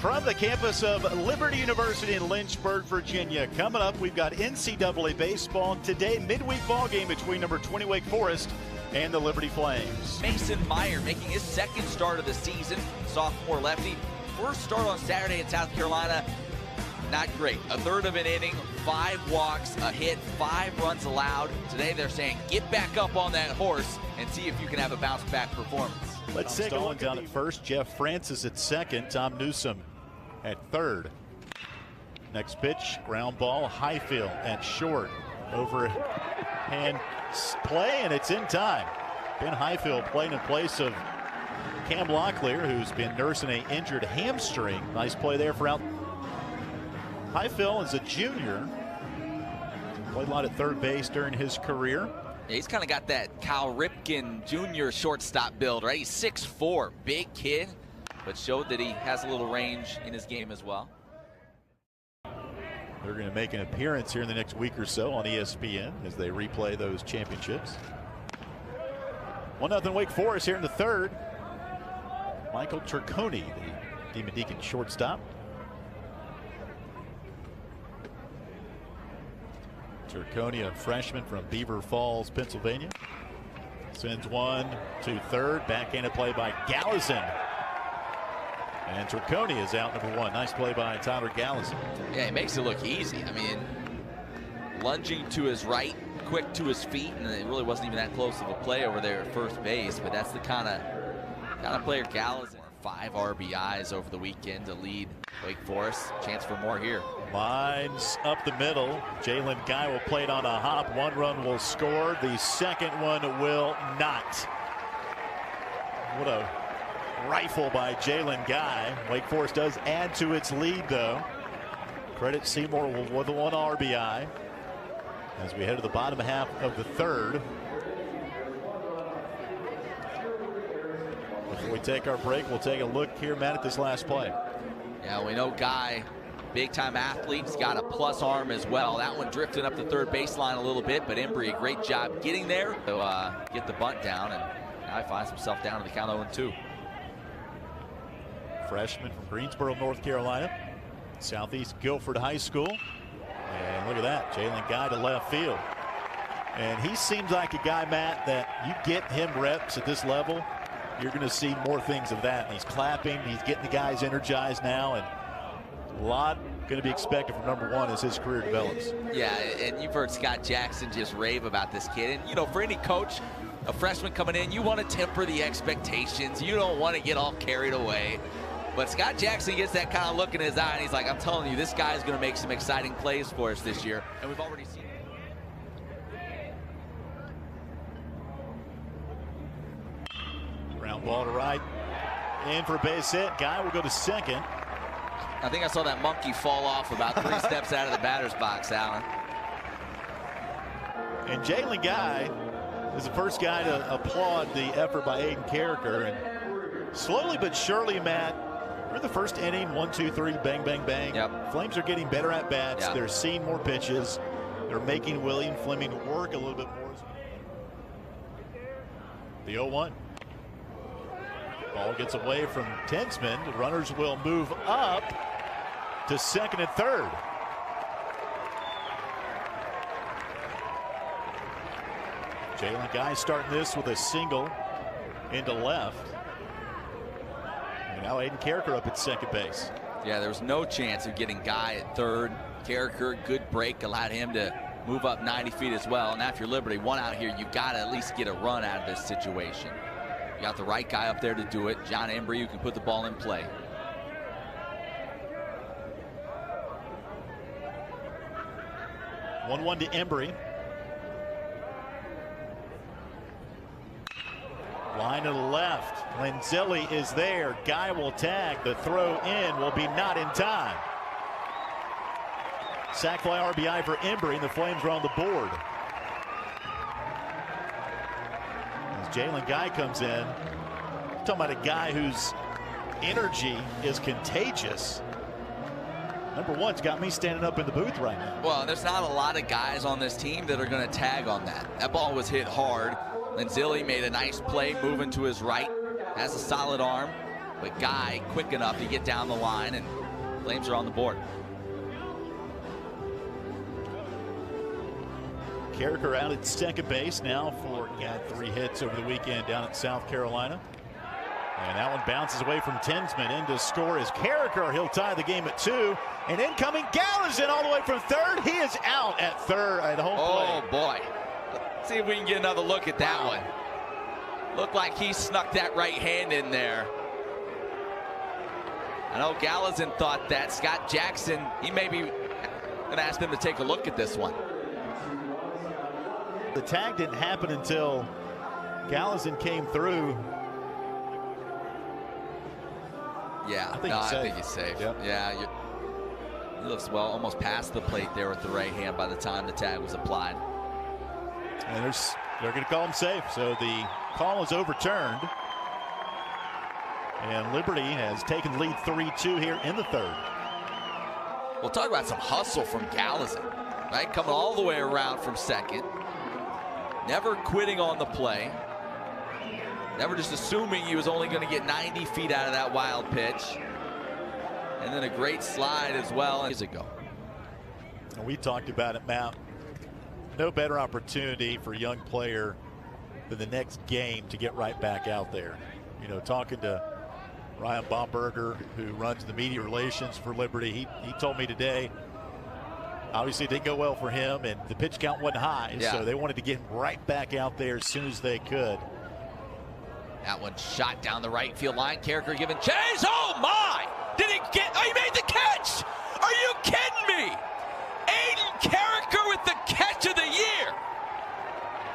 From the campus of Liberty University in Lynchburg, Virginia. Coming up, we've got NCAA baseball today. Midweek ball game between number 20 Wake Forest and the Liberty Flames. Mason Meyer making his second start of the season. Sophomore lefty. First start on Saturday in South Carolina. Not great. A third of an inning, 5 walks, a hit, 5 runs allowed. Today they're saying get back up on that horse and see if you can have a bounce back performance. Let's take a look down at first. Jeff Francis at second. Tom Newsom at third. Next pitch, ground ball. Highfield at short. Overhand play, and it's in time. Ben Highfield playing in place of Cam Locklear, who's been nursing an injured hamstring. Nice play there for out. Highfield is a junior. Played a lot at third base during his career. Yeah, he's kind of got that Cal Ripken Jr. shortstop build, right? He's 6'4", big kid, but showed that he has a little range in his game as well. They're going to make an appearance here in the next week or so on ESPN as they replay those championships. 1-0 Wake Forest here in the third. Michael Turconi, the Demon Deacon shortstop. Turconi, a freshman from Beaver Falls, Pennsylvania. Sends one to third. Backhanded play by Gallison. And Turconi is out, number 1. Nice play by Tyler Gallison. Yeah, he makes it look easy. I mean, lunging to his right, quick to his feet, and it really wasn't even that close of a play over there at first base, but that's the kind of player Gallison. 5 RBIs over the weekend to lead Wake Forest. Chance for more here. Lines up the middle. Jalen Guy will play it on a hop. 1 run will score. The second one will not. What a rifle by Jalen Guy. Wake Forest does add to its lead, though. Credit Seymour with 1 RBI as we head to the bottom half of the third. Before we take our break, we'll take a look here, Matt, at this last play. Yeah, we know Guy, big-time athlete. He's got a plus arm as well. That one drifted up the third baseline a little bit, but Embry, a great job getting there to get the bunt down, and now he finds himself down to the count 0-2. Freshman from Greensboro, North Carolina. Southeast Guilford High School. And look at that, Jalen Guy to left field. And he seems like a guy, Matt, that you get him reps at this level, you're going to see more things of that. And he's clapping, he's getting the guys energized now, and a lot going to be expected from number 1 as his career develops. Yeah, and you've heard Scott Jackson just rave about this kid. And, you know, for any coach, a freshman coming in, you want to temper the expectations. You don't want to get all carried away. But Scott Jackson gets that kind of look in his eye, and he's like, I'm telling you, this guy's going to make some exciting plays for us this year. And we've already seen it. Ground ball to right. In for a base hit. Guy will go to second. I think I saw that monkey fall off about 3 steps out of the batter's box, Alan. And Jalen Guy is the first guy to applaud the effort by Aiden Carricker. And slowly but surely, Matt, we're the first inning, 1, 2, 3, bang, bang, bang. Yep. Flames are getting better at bats. Yep. They're seeing more pitches. They're making William Fleming work a little bit more. The 0-1. Ball gets away from Tensman. The runners will move up to second and third. Jalen Guy starting this with a single into left. And now Aiden Carricker up at second base. Yeah, there was no chance of getting Guy at third. Carricker, good break, allowed him to move up 90 feet as well. And after Liberty, 1 out here, you got to at least get a run out of this situation. You got the right guy up there to do it. John Embry, who can put the ball in play. One to Embry. Line to the left. Lenzilli is there. Guy will tag. The throw in will be not in time. Sac fly RBI for Embry, and the Flames are on the board. As Jalen Guy comes in, talking about a guy whose energy is contagious. Number 1's got me standing up in the booth right now. Well, there's not a lot of guys on this team that are going to tag on that. That ball was hit hard. Lenzilli made a nice play moving to his right. Has a solid arm. but Guy quick enough to get down the line, and Flames are on the board. Carricker out at second base now for got 3 hits over the weekend down at South Carolina. And that one bounces away from Tinsman. In to score is Carricker. He'll tie the game at 2. And incoming Gallison all the way from third. He is out at third at home plate. Oh boy. Let's see if we can get another look at that one. Looked like he snuck that right hand in there. I know Gallison thought that. Scott Jackson, he may be going to ask them to take a look at this one. The tag didn't happen until Gallison came through. Yeah, I think he's safe. Yep. Yeah, he looks well, almost past the plate there with the right hand by the time the tag was applied. And they're going to call him safe, so the call is overturned. And Liberty has taken the lead 3-2 here in the third. We'll talk about some hustle from Gallison, right? Coming all the way around from second. Never quitting on the play. Never just assuming he was only going to get 90 feet out of that wild pitch. And then a great slide as well years ago. And we talked about it, Matt. No better opportunity for a young player than the next game to get right back out there. You know, talking to Ryan Bomberger, who runs the media relations for Liberty, he told me today, obviously it didn't go well for him, and the pitch count wasn't high, so they wanted to get him right back out there as soon as they could. That one shot down the right field line. Carricker giving chase. Oh my! Did he get? Oh, he made the catch! Are you kidding me? Aiden Carricker with the catch of the year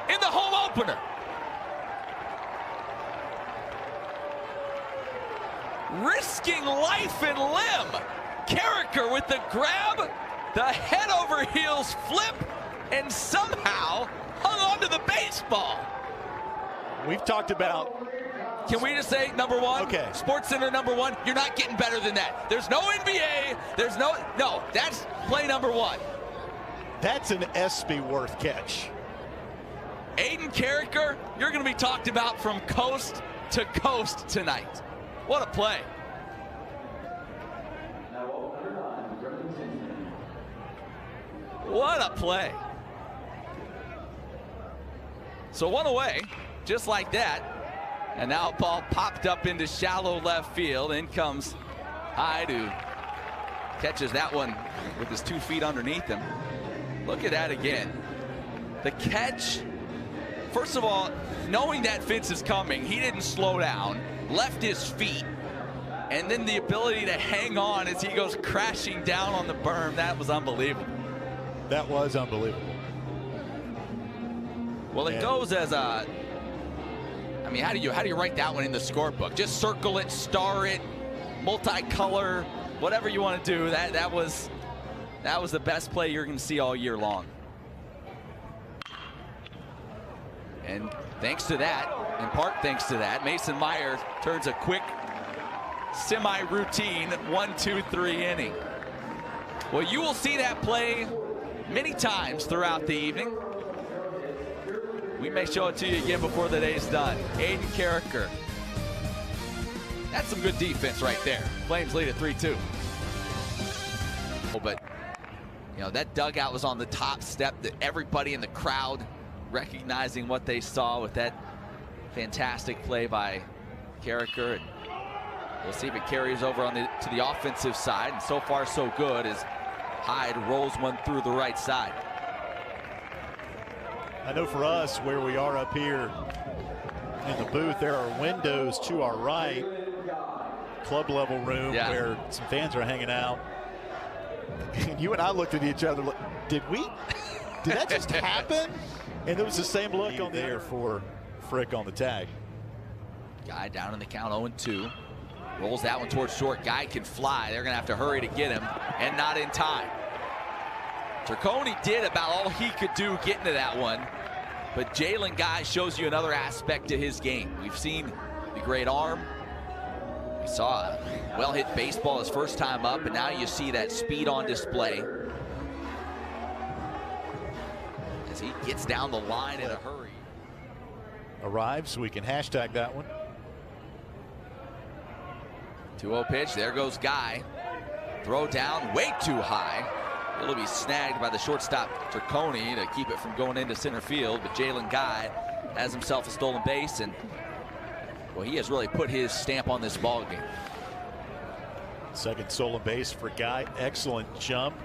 in the home opener. Risking life and limb. Carricker with the grab, the head over heels flip, and somehow hung on to the baseball. We've talked about. Can we just say number one? Okay. SportsCenter number one. You're not getting better than that. There's no NBA. There's no. That's play number one. That's an ESPY worth catch. Aiden Carricker, you're going to be talked about from coast to coast tonight. What a play. What a play. So one away, just like that. And now a ball popped up into shallow left field. In comes Hyde, who catches that one with his 2 feet underneath him. Look at that again. The catch, first of all, knowing that Fitz is coming, he didn't slow down, left his feet, and then the ability to hang on as he goes crashing down on the berm, that was unbelievable. That was unbelievable. Well, it goes as a, I mean, how do you write that one in the scorebook? Just circle it, star it, multicolor, whatever you want to do. That was the best play you're going to see all year long. And thanks to that, in part thanks to that, Mason Meyer turns a quick semi-routine 1-2-3 inning. Well, you will see that play many times throughout the evening. We may show it to you again before the day's done. Aiden Carricker. That's some good defense right there. Flames lead at 3-2. But, you know, that dugout was on the top step, that everybody in the crowd recognizing what they saw with that fantastic play by Carricker. And we'll see if it carries over on to the offensive side. And so far, so good as Hyde rolls one through the right side. I know for us, where we are up here in the booth, there are windows to our right, club level room where some fans are hanging out. And you and I looked at each other like, did that just happen? And it was the same look on there for Frick on the tag. Guy down in the count, 0-2. Rolls that one towards short. Guy can fly. They're going to have to hurry to get him, and not in time. Turconi did about all he could do getting to that one, but Jalen Guy shows you another aspect to his game. We've seen the great arm. We saw a well-hit baseball his first time up, and now you see that speed on display as he gets down the line in a hurry. Arrives, so we can hashtag that one. 2-0 pitch. There goes Guy. Throw down way too high. It'll be snagged by the shortstop Turconi to keep it from going into center field. But Jalen Guy has himself a stolen base, and well, he has really put his stamp on this ball game. Second stolen base for Guy. Excellent jump.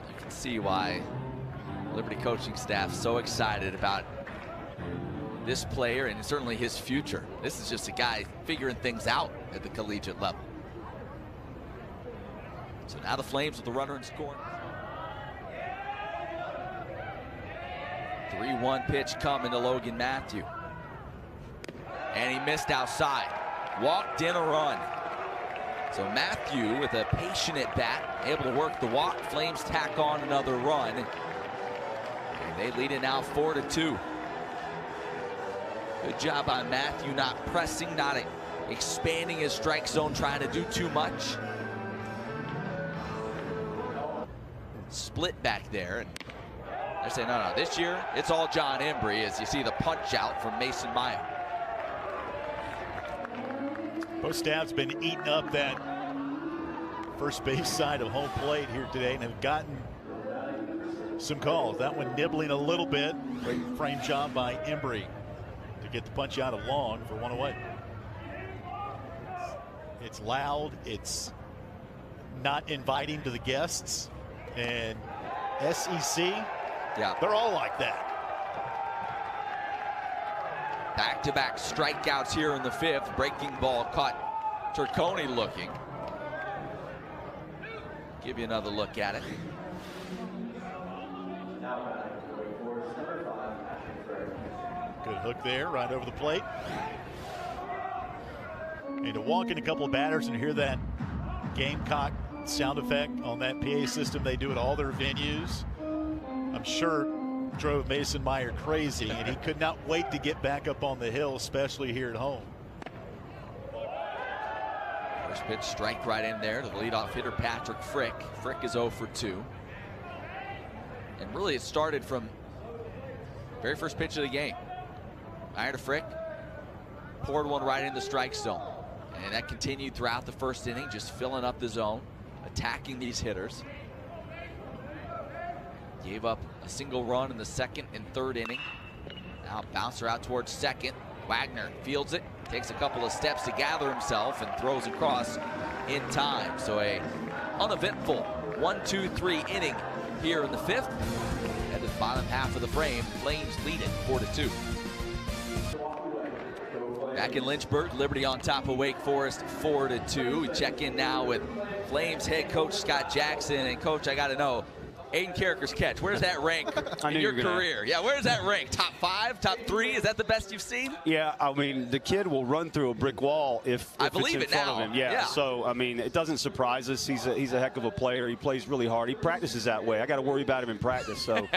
You can see why Liberty coaching staff so excited about this player and certainly his future. This is just a guy figuring things out at the collegiate level. So now the Flames with the runner and scoring. 3-1 pitch coming to Logan Matthew. And he missed outside. Walked in a run. So Matthew with a patient at bat, able to work the walk. Flames tack on another run. And they lead it now 4-2. Good job on Matthew, not pressing, not expanding his strike zone, trying to do too much. Split back there. And they're saying, no, this year it's all John Embry, as you see the punch out from Mason Meyer. Both staffs been eating up that first base side of home plate here today and have gotten some calls. That one nibbling a little bit. Great frame job by Embry to get the punch out of Long for one away. It's loud. It's not inviting to the guests. And SEC, yeah, they're all like that. Back-to-back strikeouts here in the fifth. Breaking ball caught Turconi looking. Give you another look at it. Good hook there, right over the plate. And to walk in a couple of batters and hear that Gamecock sound effect on that PA system they do at all their venues, I'm sure drove Mason Meyer crazy, and he could not wait to get back up on the hill, especially here at home. First pitch, strike right in there to the leadoff hitter Patrick Frick. Frick is 0 for 2. And really it started from very first pitch of the game. Meyer to Frick, poured one right in the strike zone. And that continued throughout the first inning, just filling up the zone, attacking these hitters. Gave up a single run in the second and third inning. Now bouncer out towards second. Wagner fields it, takes a couple of steps to gather himself and throws across in time. So a uneventful 1-2-3 inning here in the fifth. At the bottom half of the frame, Flames lead it 4-2. Back in Lynchburg, Liberty on top of Wake Forest 4-2. We check in now with Flames head coach Scott Jackson. And coach, I got to know, Aiden Carricker's catch, where's that rank in your career? Yeah, where's that rank? Top 5, top 3? Is that the best you've seen? Yeah, I mean, the kid will run through a brick wall if I believe it's in front now. of him. Yeah. So, I mean, it doesn't surprise us. He's a heck of a player. He plays really hard. He practices that way. I got to worry about him in practice. So,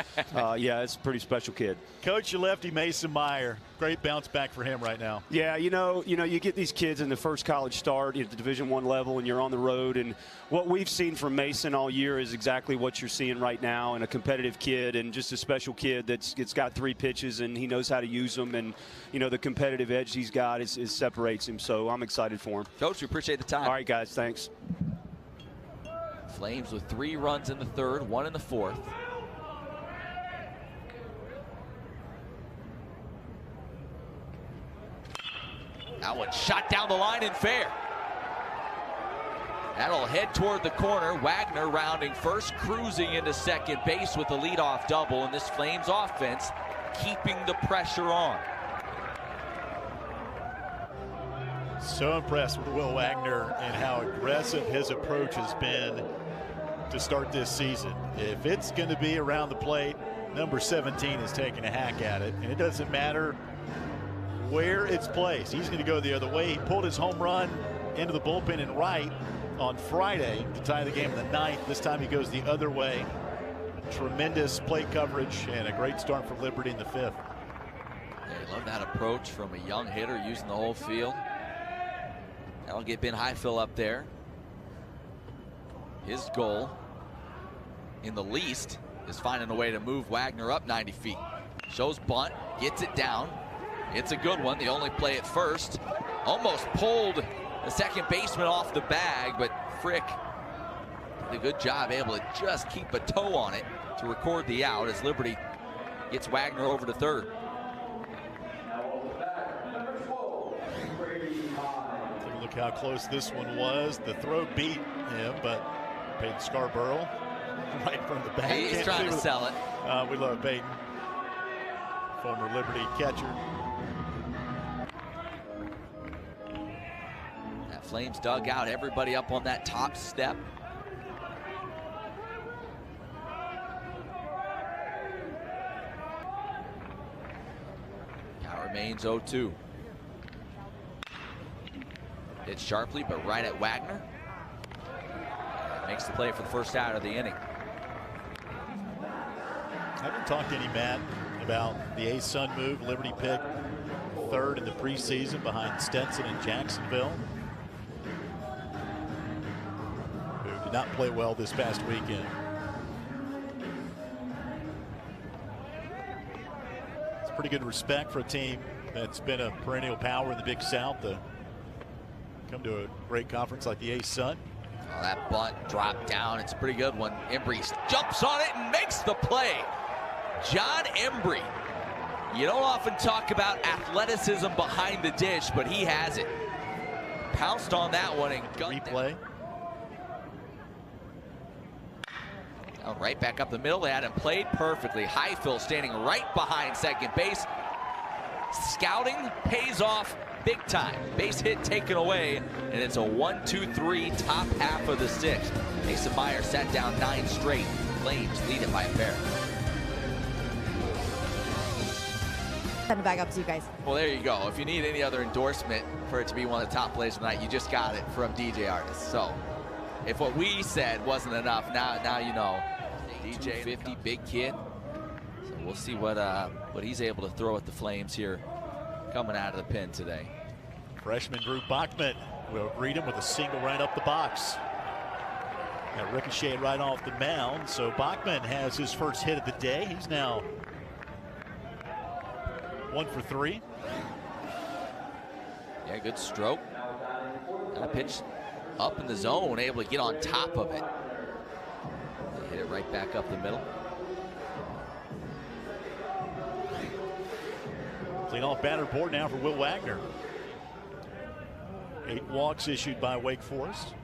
yeah, it's a pretty special kid. Coach, you lefty Mason Meyer. Great bounce back for him right now. Yeah, you know, you get these kids in the first college start at the Division I level, and you're on the road. And what we've seen from Mason all year is exactly what you're seeing right now, and a competitive kid and just a special kid that's got 3 pitches, and he knows how to use them. And, you know, the competitive edge he's got is separates him. So I'm excited for him. Coach, we appreciate the time. All right, guys, thanks. Flames with 3 runs in the third, 1 in the fourth. That one shot down the line and fair. That'll head toward the corner. Wagner rounding first, cruising into second base with a leadoff double, and this Flames offense keeping the pressure on. So impressed with Will Wagner and how aggressive his approach has been to start this season. If it's going to be around the plate, number 17 is taking a hack at it, and it doesn't matter where it's placed. He's going to go the other way. He pulled his home run into the bullpen in right on Friday to tie the game in the 9th. This time he goes the other way. Tremendous plate coverage and a great start for Liberty in the 5th. Yeah, love that approach from a young hitter using the whole field. That'll get Ben Highfill up there. His goal, in the least, is finding a way to move Wagner up 90 feet. Shows bunt, gets it down. It's a good one. The only play at first. Almost pulled the second baseman off the bag, but Frick did a good job, able to just keep a toe on it to record the out as Liberty gets Wagner over to third. Take a look how close this one was. The throw beat him, but Peyton Scarborough right from the back. He's trying to sell it. We love Peyton, former Liberty catcher. That Flames dugout, everybody up on that top step. Count remains 0-2. Hits sharply, but right at Wagner. Makes the play for the first out of the inning. I haven't talked to any Matt about the A-Sun move. Liberty picked third in the preseason behind Stetson and Jacksonville, who did not play well this past weekend. It's pretty good respect for a team that's been a perennial power in the Big South to come to a great conference like the A-Sun. Oh, that bunt dropped down. It's a pretty good one. Embry jumps on it and makes the play. John Embry. You don't often talk about athleticism behind the dish, but he has it. Pounced on that one and gunned Replay. Right back up the middle. They had him played perfectly. Highfill standing right behind second base. Scouting pays off big time. Base hit taken away, and it's a 1-2-3 top half of the sixth. Mason Meyer sat down 9 straight. Flames lead it by a pair. Send it back up to you guys. Well, there you go. If you need any other endorsement for it to be one of the top plays tonight, you just got it from DJ Artis. So, if what we said wasn't enough, now you know. DJ 50, big kid. So we'll see what he's able to throw at the Flames here, coming out of the pen today. Freshman Drew Bachman will greet him with a single right up the box. That ricocheted right off the mound. So Bachman has his first hit of the day. He's now 1 for 3. Yeah, good stroke. And a pitch up in the zone, able to get on top of it. They hit it right back up the middle. Clean off batter board now for Will Wagner. 8 walks issued by Wake Forest.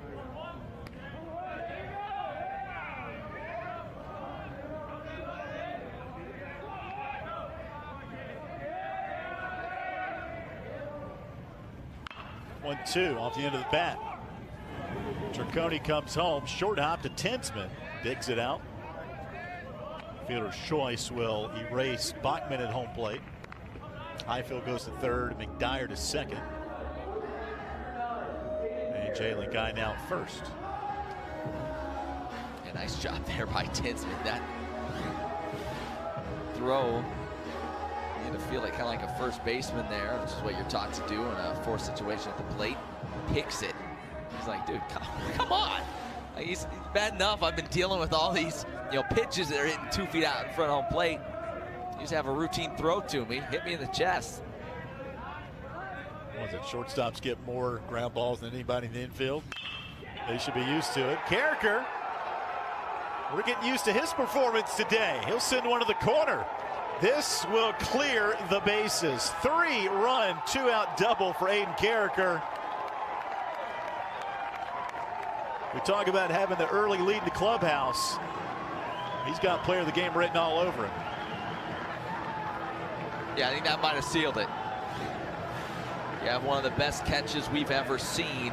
One, two off the end of the bat. Trecconi comes home, short hop to Tinsman, digs it out. Fielder's choice will erase Bachman at home plate. Highfield goes to third, McDyer to second. And Jalen Guy now first. Yeah, nice job there by Tinsman. That throw, you need to feel like kind of like a first baseman there, which is what you're taught to do in a forced situation at the plate. Picks it. He's like, dude, come on. Like, he's bad enough. I've been dealing with all these, pitches that are hitting 2 feet out in front of home plate. You just have a routine throw to me. Hit me in the chest. Was it shortstops get more ground balls than anybody in the infield? They should be used to it. Carricker, we're getting used to his performance today. He'll send one to the corner. This will clear the bases. 3-run, 2-out double for Aiden Carricker. We talk about having the early lead in the clubhouse. He's got player of the game written all over him. Yeah, I think that might have sealed it. You have one of the best catches we've ever seen,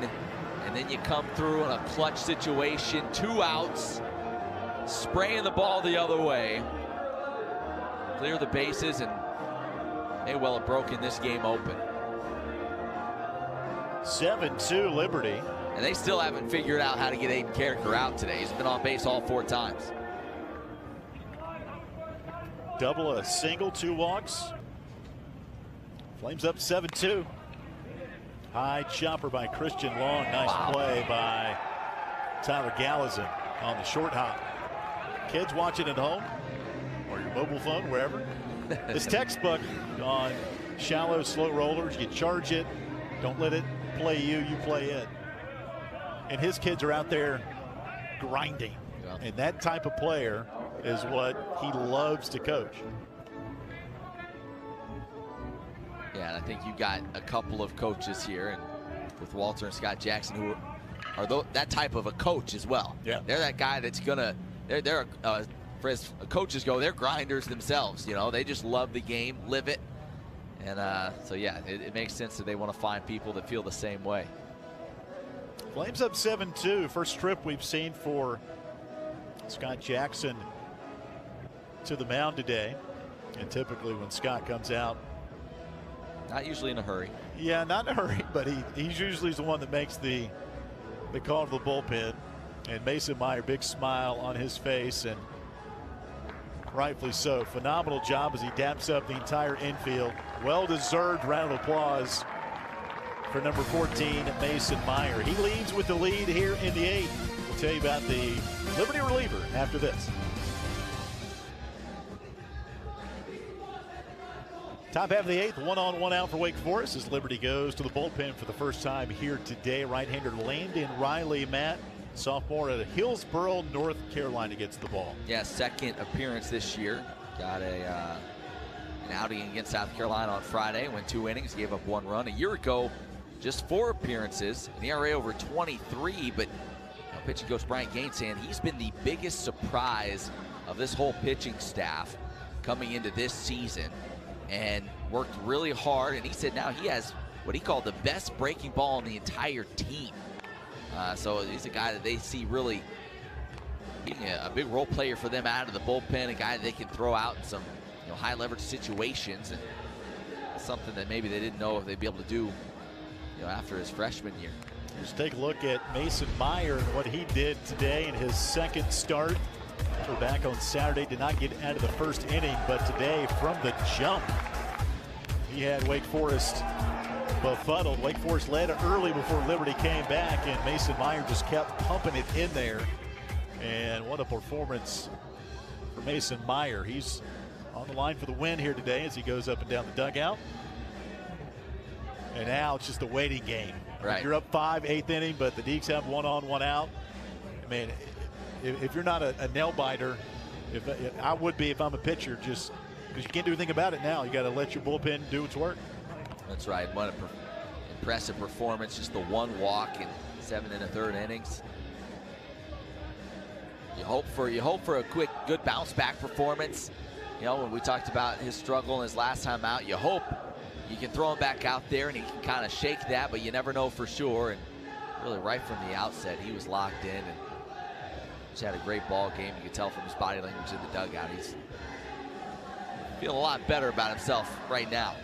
and then you come through in a clutch situation, 2 outs, spraying the ball the other way. Clear the bases, and may well have broken this game open. 7-2 Liberty. And they still haven't figured out how to get Aiden Carricker out today. He's been on base all 4 times. Double, a single, 2 walks. Flames up 7-2. High chopper by Christian Long. Nice play by Tyler Gallazin on the short hop. Kids watching at home or your mobile phone, wherever. This textbook on shallow, slow rollers. You charge it. Don't let it play you. You play it. And his kids are out there grinding. Yeah. And that type of player is what he loves to coach. Yeah, and I think you got a couple of coaches here, and with Walter and Scott Jackson, who are that type of a coach as well. Yeah. They're that guy that's gonna. They're for as coaches go, they're grinders themselves. You know, they just love the game, live it, and so yeah, it makes sense that they want to find people that feel the same way. Flames up 7-2. First trip we've seen for Scott Jackson to the mound today. And typically when Scott comes out, not usually in a hurry. Yeah, not in a hurry, but he's usually the one that makes the call to the bullpen. And Mason Meyer, big smile on his face, and rightfully so. Phenomenal job as he daps up the entire infield. Well-deserved round of applause for number 14, Mason Meyer. He leads with the lead here in the 8th. We'll tell you about the Liberty reliever after this. Top half of the 8th, 1 on 1 out for Wake Forest as Liberty goes to the bullpen for the first time here today. Right-hander Landon Riley, Matt, sophomore at Hillsboro, North Carolina, gets the ball. Yeah, second appearance this year. Got an outing against South Carolina on Friday. Went 2 innings, gave up 1 run. A year ago, just 4 appearances, an ERA over 23. But pitching coach Brian Gaines saying he's been the biggest surprise of this whole pitching staff coming into this season, and worked really hard. And he said now he has what he called the best breaking ball on the entire team. So he's a guy that they see really being a big role player for them out of the bullpen, a guy that they can throw out in some high leverage situations, and something that maybe they didn't know if they'd be able to do after his freshman year. Just take a look at Mason Meyer and what he did today in his second start. So back on Saturday, did not get out of the first inning, but today from the jump, he had Wake Forest befuddled. Wake Forest led early before Liberty came back, and Mason Meyer just kept pumping it in there. And what a performance for Mason Meyer. He's on the line for the win here today as he goes up and down the dugout. And now it's just a waiting game. Right. You're up 5, 8th inning, but the Deacs have 1 on, 1 out. I mean, if you're not a nail biter, if I would be if I'm a pitcher, just because you can't do anything about it now. You got to let your bullpen do its work. That's right. What an impressive performance. Just the 1 walk in 7 1/3 innings. You hope for a quick, good bounce back performance. When we talked about his struggle in his last time out, you hope you can throw him back out there and he can kind of shake that, but you never know for sure. And really, right from the outset, he was locked in and just had a great ball game. You could tell from his body language in the dugout. He's feeling a lot better about himself right now.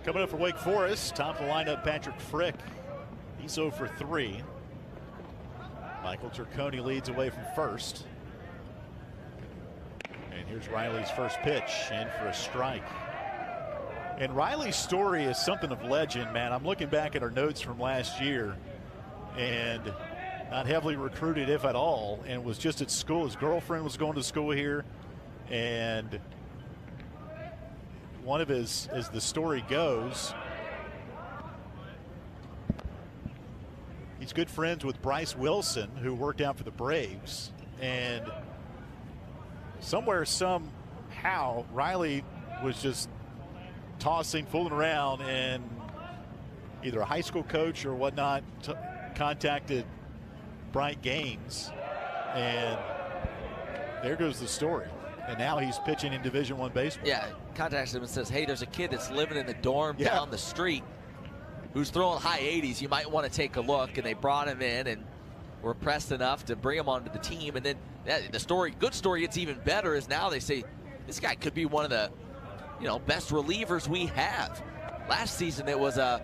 Coming up for Wake Forest, top of the lineup, Patrick Frick. He's 0 for 3. Michael Turconi leads away from first. And here's Riley's first pitch, in for a strike. And Riley's story is something of legend, man. I'm looking back at our notes from last year, and not heavily recruited, if at all, and was just at school. His girlfriend was going to school here, and one of his, as the story goes, he's good friends with Bryce Wilson, who worked out for the Braves, and somewhere, somehow, Riley was just tossing, fooling around, and either a high school coach or whatnot contacted Bright Gaines, and there goes the story. And now he's pitching in Division I baseball. Yeah, contacts him and says, hey, there's a kid that's living in the dorm down the street who's throwing high 80s. You might want to take a look. And they brought him in and were pressed enough to bring him onto the team. And then the story, good story, gets even better is now they say this guy could be one of the best relievers we have. Last season it was a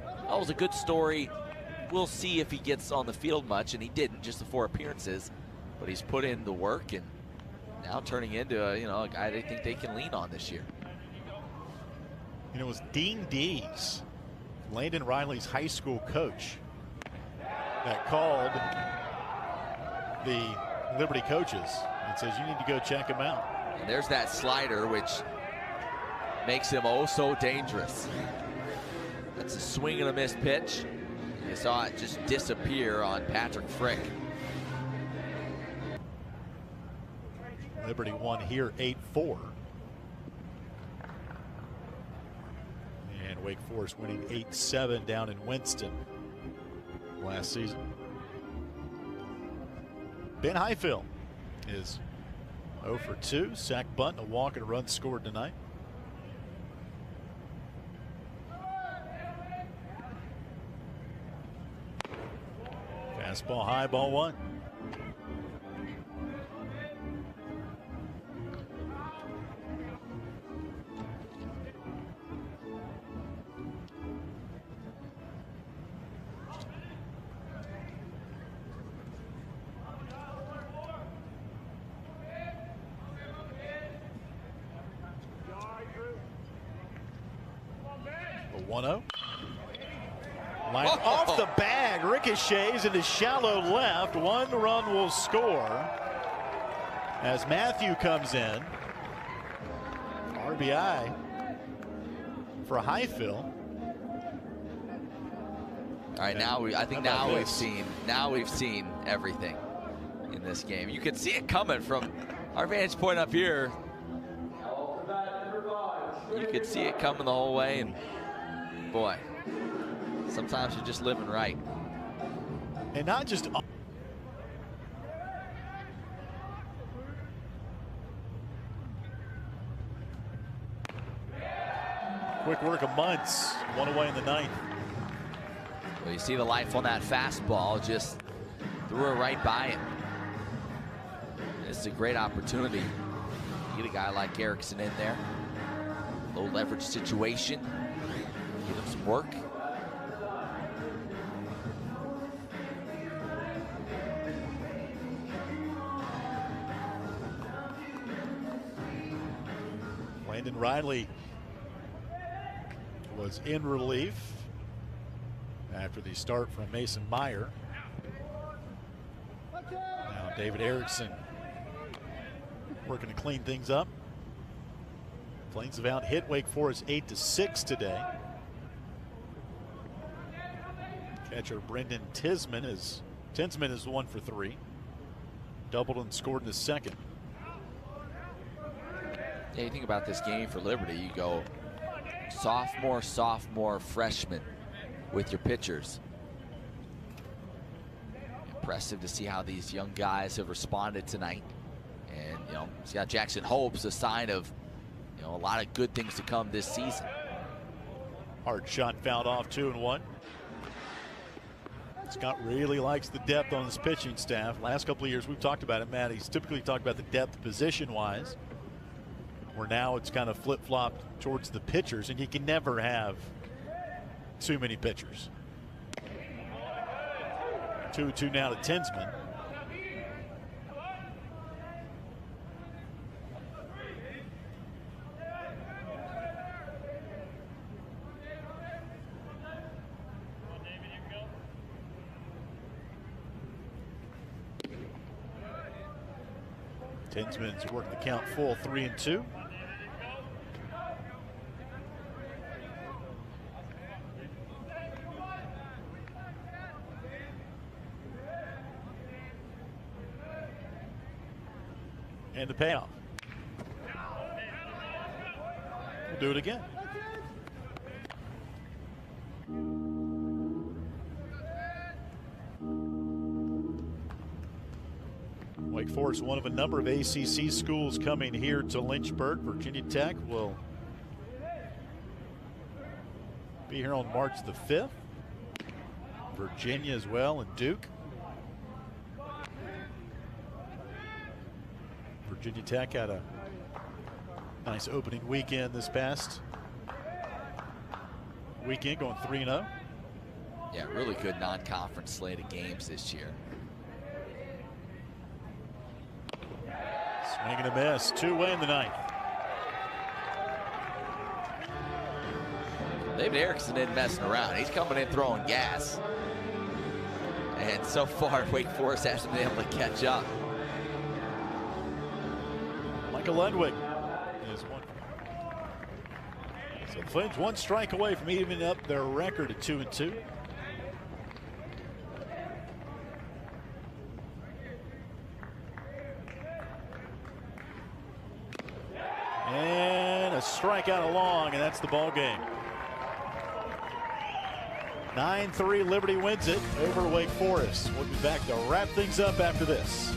good story. We'll see if he gets on the field much, and he didn't, just the 4 appearances. But he's put in the work and now turning into a guy they think they can lean on this year. And it was Dean Dees, Landon Riley's high school coach, that called the Liberty coaches and says, you need to go check him out. And there's that slider, which makes him oh so dangerous. That's a swing and a miss pitch. You saw it just disappear on Patrick Frick. Liberty won here 8-4. And Wake Forest winning 8-7 down in Winston last season. Ben Highfill is 0 for 2. Sack bunt, a walk, and a run scored tonight. Fastball high, ball 1. A 1-0. Line off the bag, ricochets into shallow left. 1 run will score as Matthew comes in. RBI for Highfill. All right, I think now we've seen everything in this game. You can see it coming from our vantage point up here. You could see it coming the whole way, and boy, sometimes you're just living right. And not just quick work of Muntz, 1 away in the 9th. Well, you see the life on that fastball, just threw it right by him. This is a great opportunity. Get a guy like Erickson in there. Low leverage situation. Give him some work. Landon Riley was in relief after the start from Mason Meyer. Now David Erickson working to clean things up. Flames have out-hit Wake Forest 8-6 today. Catcher Brendan Tinsman is 1 for 3. Doubled and scored in the second. Yeah, you think about this game for Liberty, you go sophomore, freshman with your pitchers. Impressive to see how these young guys have responded tonight. And, you know, Scott Jackson hopes a sign of, you know, a lot of good things to come this season. Hard shot fouled off, 2-1. Scott really likes the depth on his pitching staff. Last couple of years we've talked about it, Matt. He's typically talked about the depth position-wise, where now it's kind of flip-flopped towards the pitchers, and you can never have too many pitchers. 2-2 now to Tinsman. Tinsman's working the count full, 3-2. And the payoff. We'll do it again. Wake Forest, one of a number of ACC schools coming here to Lynchburg. Virginia Tech will be here on March the 5th. Virginia as well, and Duke. Virginia Tech had a nice opening weekend this past weekend, going 3-0. Yeah, really good non-conference slate of games this year. Swing and a miss, 2 away in the 9th. David Erickson isn't messing around. He's coming in throwing gas. And so far, Wake Forest hasn't been able to catch up. Michael Ludwig is one. So the Flames one strike away from evening up their record at 2-2. And a strikeout along, and that's the ball game. 9-3, Liberty wins it over Wake Forest. We'll be back to wrap things up after this.